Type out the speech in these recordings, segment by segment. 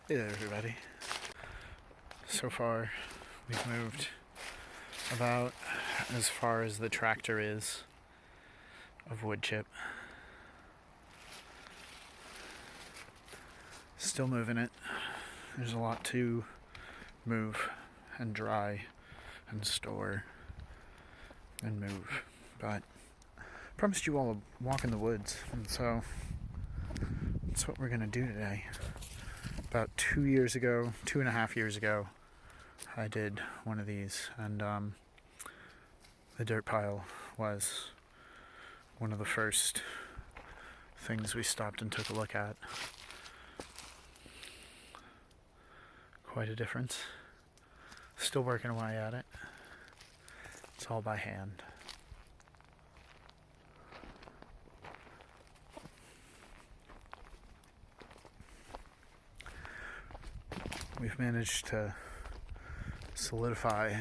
Hey there, everybody. So far, we've moved about as far as the tractor is of wood chip. Still moving it. There's a lot to move and dry and store and move, but I promised you all a walk in the woods, and so that's what we're gonna do today. About 2.5 years ago, I did one of these, and the dirt pile was one of the first things we stopped and took a look at. Quite a difference. Still working away at it. It's all by hand. We've managed to solidify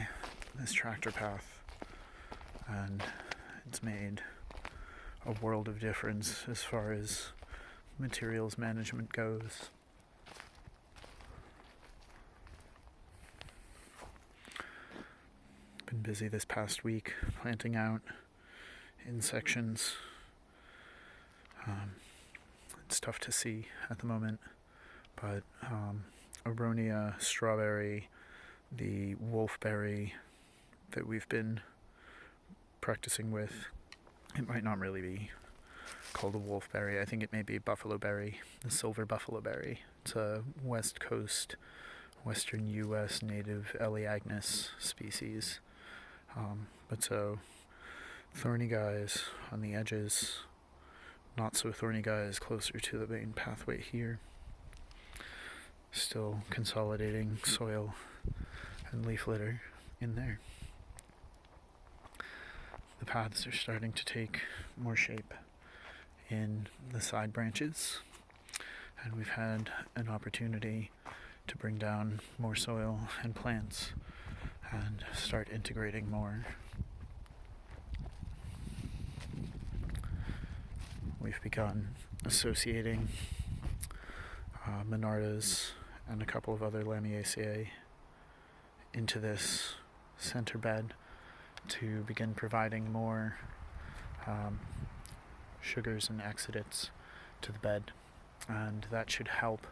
this tractor path, and it's made a world of difference as far as materials management goes. Been busy this past week planting out in sections. It's tough to see at the moment, but Aronia strawberry, the wolfberry that we've been practicing with, it might not really be called a wolfberry. I think it may be buffalo berry, the silver buffalo berry. It's a west coast, western U.S. native Elaeagnus species. But so thorny guys on the edges, not so thorny guys closer to the main pathway here. Still consolidating soil and leaf litter in there. The paths are starting to take more shape in the side branches, and we've had an opportunity to bring down more soil and plants and start integrating more. We've begun associating Monardas and a couple of other Lamiaceae into this center bed to begin providing more sugars and exudates to the bed, and that should help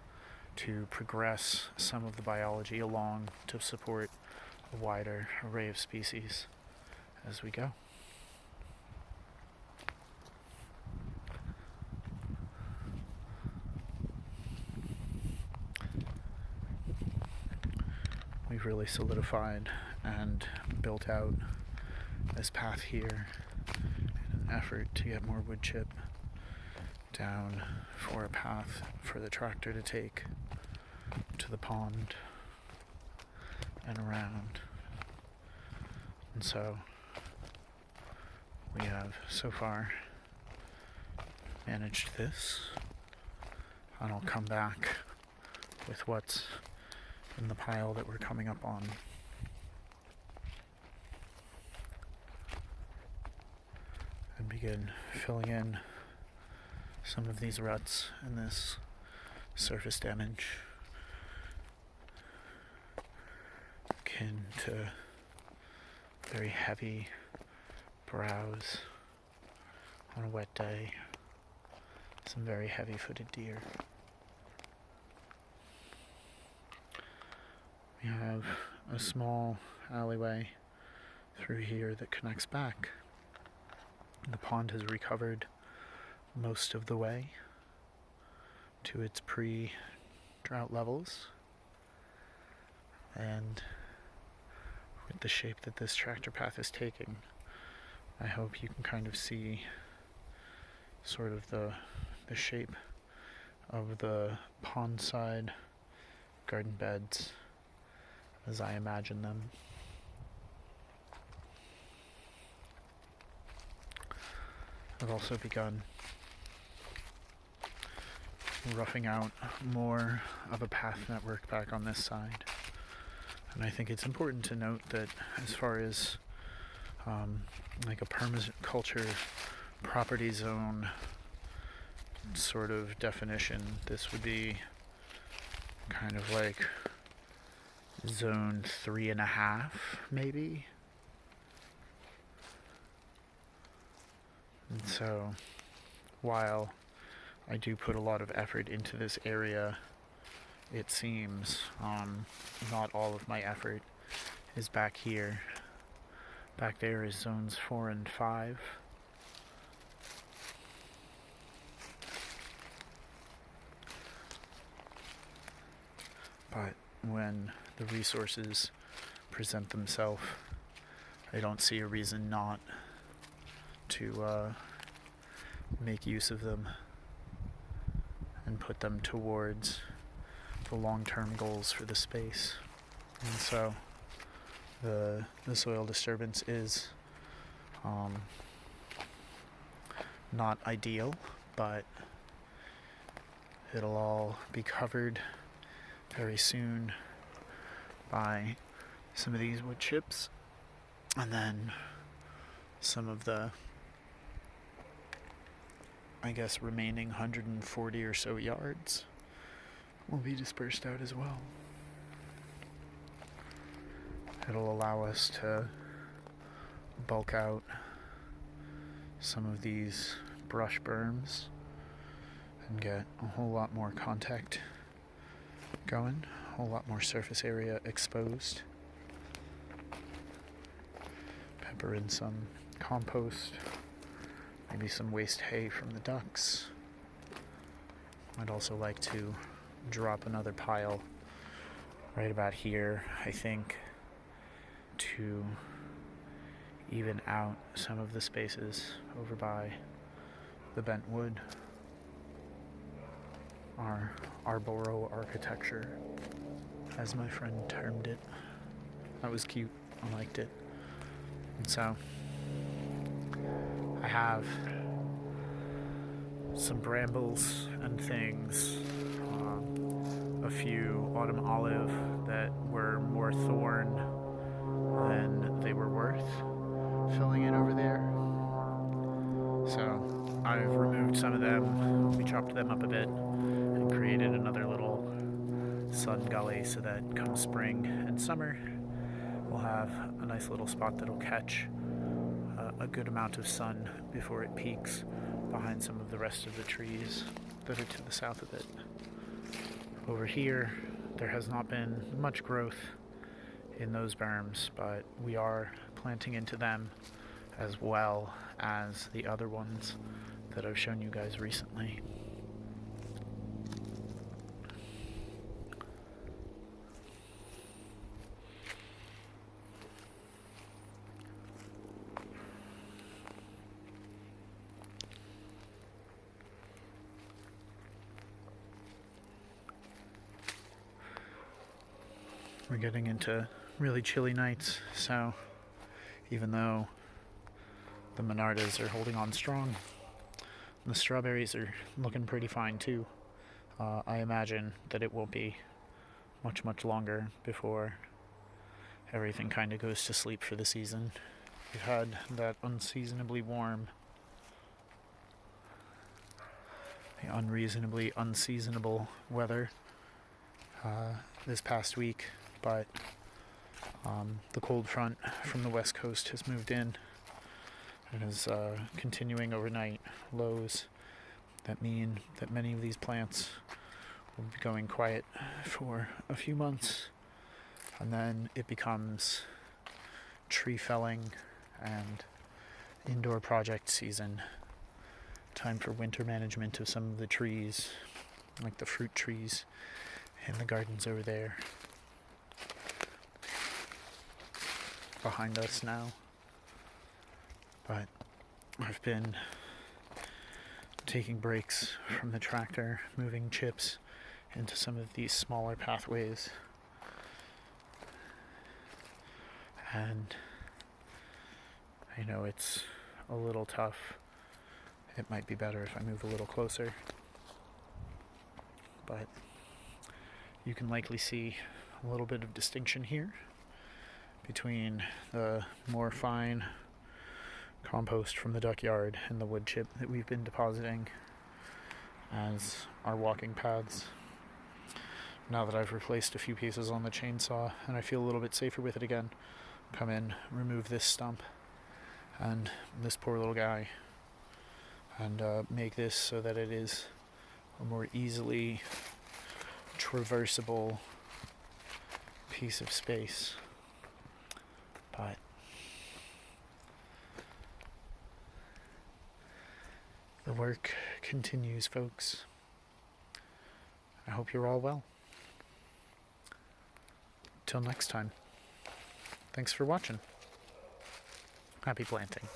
to progress some of the biology along to support a wider array of species as we go. We've really solidified and built out this path here in an effort to get more wood chip down for a path for the tractor to take to the pond and around. And so we have so far managed this, and I'll come back with what's in the pile that we're coming up on. And begin filling in some of these ruts and this surface damage akin to very heavy browse on a wet day, some very heavy-footed deer. We have a small alleyway through here that connects back. The pond has recovered most of the way to its pre-drought levels, and with the shape that this tractor path is taking, I hope you can kind of see sort of the shape of the pond side garden beds as I imagine them. I've also begun roughing out more of a path network back on this side. And I think it's important to note that as far as like a permaculture property zone sort of definition, this would be kind of like zone 3.5 maybe. And so while I do put a lot of effort into this area, it seems not all of my effort is back here. Back there is zones 4 and 5. But when the resources present themselves, I don't see a reason not to make use of them and put them towards the long-term goals for the space. And so the soil disturbance is not ideal, but it'll all be covered very soon by some of these wood chips, and then some of the, I guess, remaining 140 or so yards will be dispersed out as well. It'll allow us to bulk out some of these brush berms and get a whole lot more contact going, a whole lot more surface area exposed. Pepper in some compost, maybe some waste hay from the ducks. I'd also like to drop another pile right about here, I think, to even out some of the spaces over by the bent wood. Our arboro architecture, as my friend termed it. That was cute. I liked it. And so I have some brambles and things, a few autumn olive that were more thorn than they were worth filling in over there. So I've removed some of them. We chopped them up a bit and created another little sun gully so that come spring and summer we'll have a nice little spot that'll catch a good amount of sun before it peaks behind some of the rest of the trees that are to the south of it. Over here, there has not been much growth in those berms, but we are planting into them as well as the other ones that I've shown you guys recently. We're getting into really chilly nights, so even though the Monardas are holding on strong, the strawberries are looking pretty fine too. I imagine that it won't be much longer before everything kind of goes to sleep for the season. We've had that unseasonably warm, the unreasonably unseasonable weather this past week, but the cold front from the west coast has moved in and is continuing overnight lows that mean that many of these plants will be going quiet for a few months, and then it becomes tree felling and indoor project season. Time for winter management of some of the trees, like the fruit trees in the gardens over there behind us now. But I've been taking breaks from the tractor, moving chips into some of these smaller pathways, and I know it's a little tough. It might be better if I move a little closer, but you can likely see a little bit of distinction here between the more fine compost from the duck yard and the wood chip that we've been depositing as our walking paths now that I've replaced a few pieces on the chainsaw and I feel a little bit safer with it again, come in, remove this stump and this poor little guy, and make this so that it is a more easily traversable piece of space. But the work continues, folks. I hope you're all well. Till next time. Thanks for watching. Happy planting.